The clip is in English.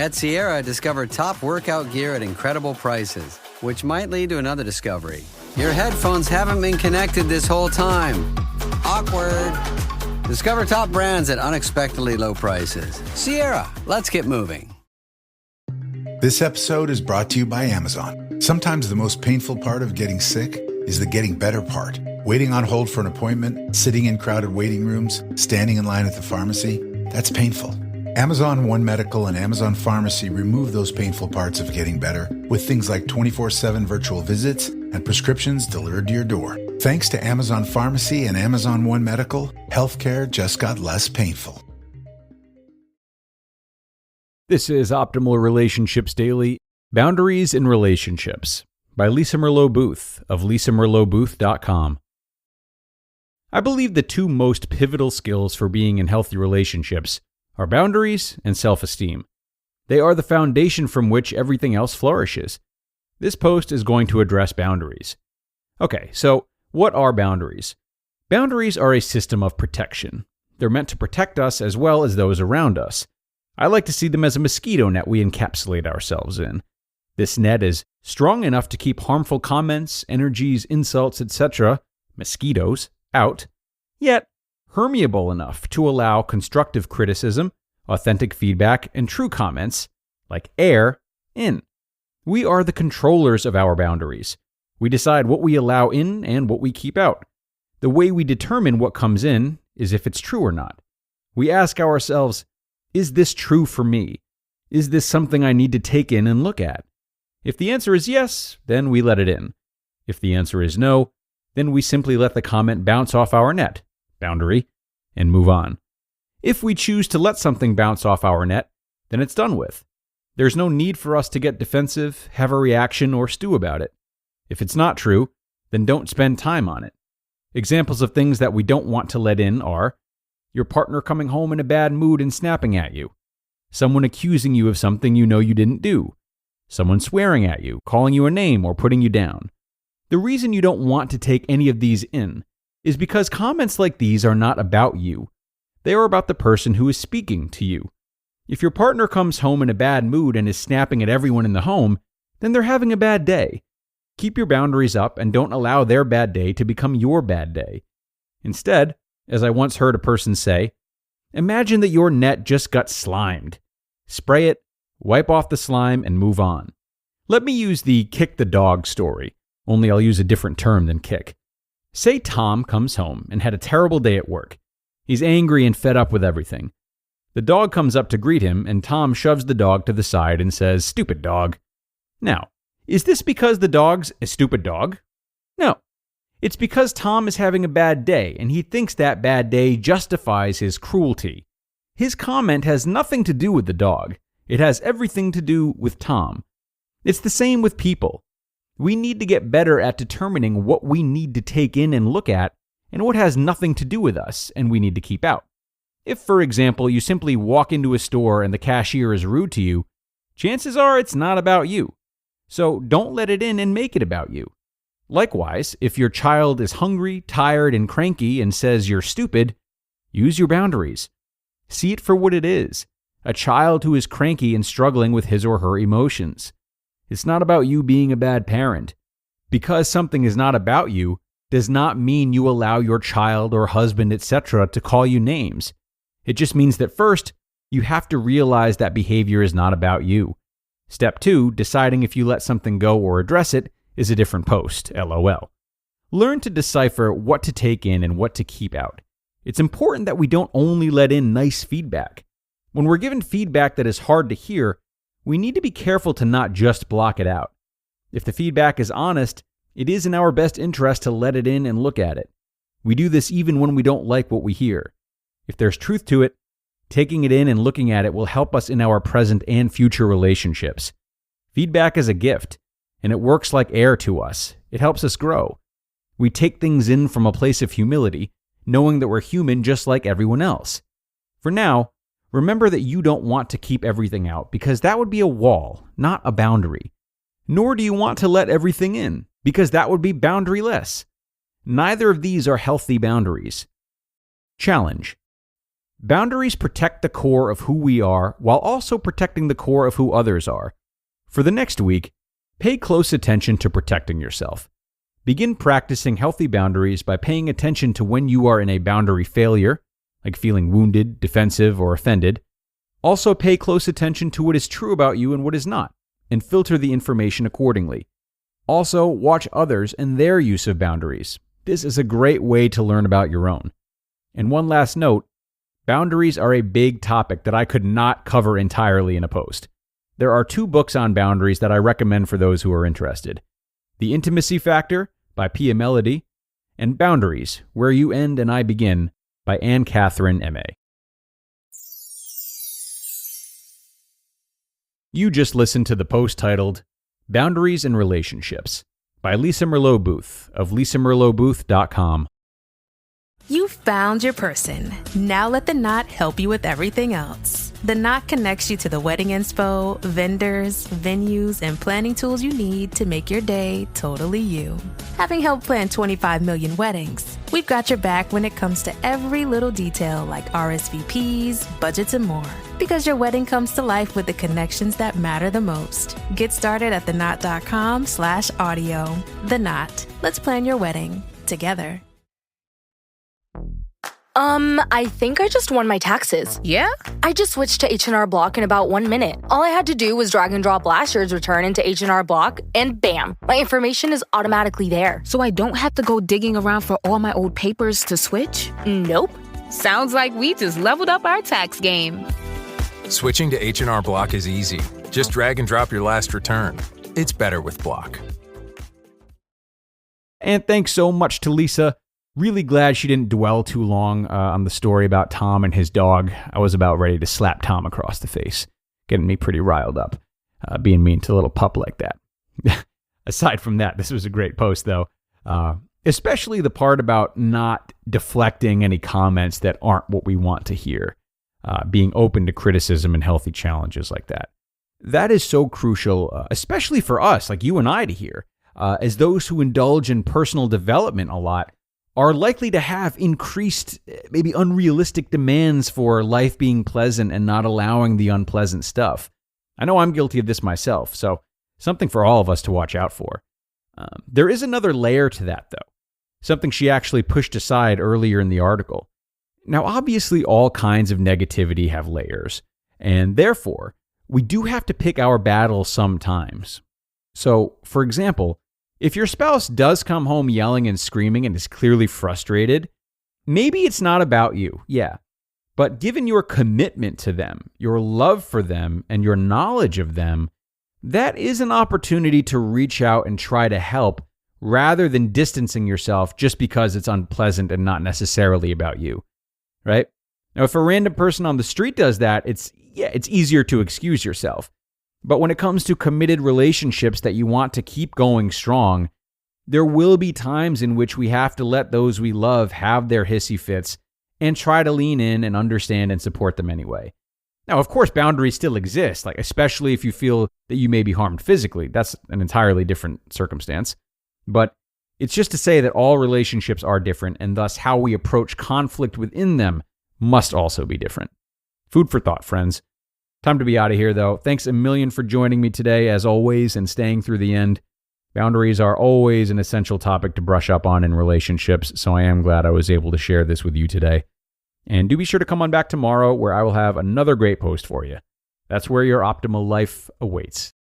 At Sierra, discover top workout gear at incredible prices, which might lead to another discovery. Your headphones haven't been connected this whole time. Awkward. Discover top brands at unexpectedly low prices. Sierra, let's get moving. This episode is brought to you by Amazon. Sometimes the most painful part of getting sick is the getting better part. Waiting on hold for an appointment, sitting in crowded waiting rooms, standing in line at the pharmacy, that's painful. Amazon One Medical and Amazon Pharmacy remove those painful parts of getting better with things like 24/7 virtual visits and prescriptions delivered to your door. Thanks to Amazon Pharmacy and Amazon One Medical, healthcare just got less painful. This is Optimal Relationships Daily, Boundaries in Relationships by Lisa Merlo-Booth of lisamerlobooth.com. I believe the two most pivotal skills for being in healthy relationships are boundaries and self-esteem. They are the foundation from which everything else flourishes. This post is going to address boundaries. Okay, so what are boundaries? Boundaries are a system of protection. They're meant to protect us as well as those around us. I like to see them as a mosquito net we encapsulate ourselves in. This net is strong enough to keep harmful comments, energies, insults, etc., mosquitoes, out, yet permeable enough to allow constructive criticism, authentic feedback, and true comments, like air, in. We are the controllers of our boundaries. We decide what we allow in and what we keep out. The way we determine what comes in is if it's true or not. We ask ourselves, is this true for me? Is this something I need to take in and look at? If the answer is yes, then we let it in. If the answer is no, then we simply let the comment bounce off our net, boundary, and move on. If we choose to let something bounce off our net, then it's done with. There's no need for us to get defensive, have a reaction, or stew about it. If it's not true, then don't spend time on it. Examples of things that we don't want to let in are your partner coming home in a bad mood and snapping at you, someone accusing you of something you know you didn't do, someone swearing at you, calling you a name, or putting you down. The reason you don't want to take any of these in is because comments like these are not about you. They are about the person who is speaking to you. If your partner comes home in a bad mood and is snapping at everyone in the home, then they're having a bad day. Keep your boundaries up and don't allow their bad day to become your bad day. Instead, as I once heard a person say, imagine that your net just got slimed. Spray it, wipe off the slime, and move on. Let me use the kick the dog story, only I'll use a different term than kick. Say Tom comes home and had a terrible day at work. He's angry and fed up with everything. The dog comes up to greet him, and Tom shoves the dog to the side and says, "Stupid dog." Now, is this because the dog's a stupid dog? No. It's because Tom is having a bad day, and he thinks that bad day justifies his cruelty. His comment has nothing to do with the dog. It has everything to do with Tom. It's the same with people. We need to get better at determining what we need to take in and look at, and what has nothing to do with us and we need to keep out. If, for example, you simply walk into a store and the cashier is rude to you, chances are it's not about you. So don't let it in and make it about you. Likewise, if your child is hungry, tired, and cranky and says you're stupid, use your boundaries. See it for what it is, a child who is cranky and struggling with his or her emotions. It's not about you being a bad parent. Because something is not about you does not mean you allow your child or husband, etc. to call you names. It just means that first, you have to realize that behavior is not about you. Step 2, deciding if you let something go or address it, is a different post, LOL. Learn to decipher what to take in and what to keep out. It's important that we don't only let in nice feedback. When we're given feedback that is hard to hear, we need to be careful to not just block it out. If the feedback is honest, it is in our best interest to let it in and look at it. We do this even when we don't like what we hear. If there's truth to it, taking it in and looking at it will help us in our present and future relationships. Feedback is a gift, and it works like air to us. It helps us grow. We take things in from a place of humility, knowing that we're human just like everyone else. For now, remember that you don't want to keep everything out because that would be a wall, not a boundary. Nor do you want to let everything in because that would be boundaryless. Neither of these are healthy boundaries. Challenge. Boundaries protect the core of who we are while also protecting the core of who others are. For the next week, pay close attention to protecting yourself. Begin practicing healthy boundaries by paying attention to when you are in a boundary failure, like feeling wounded, defensive, or offended. Also pay close attention to what is true about you and what is not, and filter the information accordingly. Also, watch others and their use of boundaries. This is a great way to learn about your own. And one last note, boundaries are a big topic that I could not cover entirely in a post. There are 2 books on boundaries that I recommend for those who are interested. The Intimacy Factor by Pia Mellody, and Boundaries, Where You End and I Begin by Anne Catherine M.A. You just listened to the post titled Boundaries in Relationships by Lisa Merlo-Booth of lisamerlobooth.com. You found your person. Now let the Knot help you with everything else. The Knot connects you to the wedding inspo, vendors, venues, and planning tools you need to make your day totally you. Having helped plan 25 million weddings, we've got your back when it comes to every little detail like RSVPs, budgets, and more. Because your wedding comes to life with the connections that matter the most. Get started at theknot.com/audio. The Knot. Let's plan your wedding together. I think I just won my taxes. Yeah? I just switched to H&R Block in about 1 minute. All I had to do was drag and drop last year's return into H&R Block, and bam, my information is automatically there. So I don't have to go digging around for all my old papers to switch? Nope. Sounds like we just leveled up our tax game. Switching to H&R Block is easy. Just drag and drop your last return. It's better with Block. And thanks so much to Lisa. Really glad she didn't dwell too long on the story about Tom and his dog. I was about ready to slap Tom across the face, getting me pretty riled up, being mean to a little pup like that. Aside from that, this was a great post, though, especially the part about not deflecting any comments that aren't what we want to hear, being open to criticism and healthy challenges like that. That is so crucial, especially for us, like you and I, to hear, as those who indulge in personal development a lot are likely to have increased, maybe unrealistic demands for life being pleasant and not allowing the unpleasant stuff. I know I'm guilty of this myself, so something for all of us to watch out for. There is another layer to that, though, something she actually pushed aside earlier in the article. Now, obviously, all kinds of negativity have layers, and therefore, we do have to pick our battles sometimes. So, for example, if your spouse does come home yelling and screaming and is clearly frustrated, maybe it's not about you, yeah. But given your commitment to them, your love for them, and your knowledge of them, that is an opportunity to reach out and try to help rather than distancing yourself just because it's unpleasant and not necessarily about you, right? Now, if a random person on the street does that, it's easier to excuse yourself. But when it comes to committed relationships that you want to keep going strong, there will be times in which we have to let those we love have their hissy fits and try to lean in and understand and support them anyway. Now, of course, boundaries still exist, like especially if you feel that you may be harmed physically. That's an entirely different circumstance. But it's just to say that all relationships are different, and thus how we approach conflict within them must also be different. Food for thought, friends. Time to be out of here, though. Thanks a million for joining me today, as always, and staying through the end. Boundaries are always an essential topic to brush up on in relationships, so I am glad I was able to share this with you today. And do be sure to come on back tomorrow, where I will have another great post for you. That's where your optimal life awaits.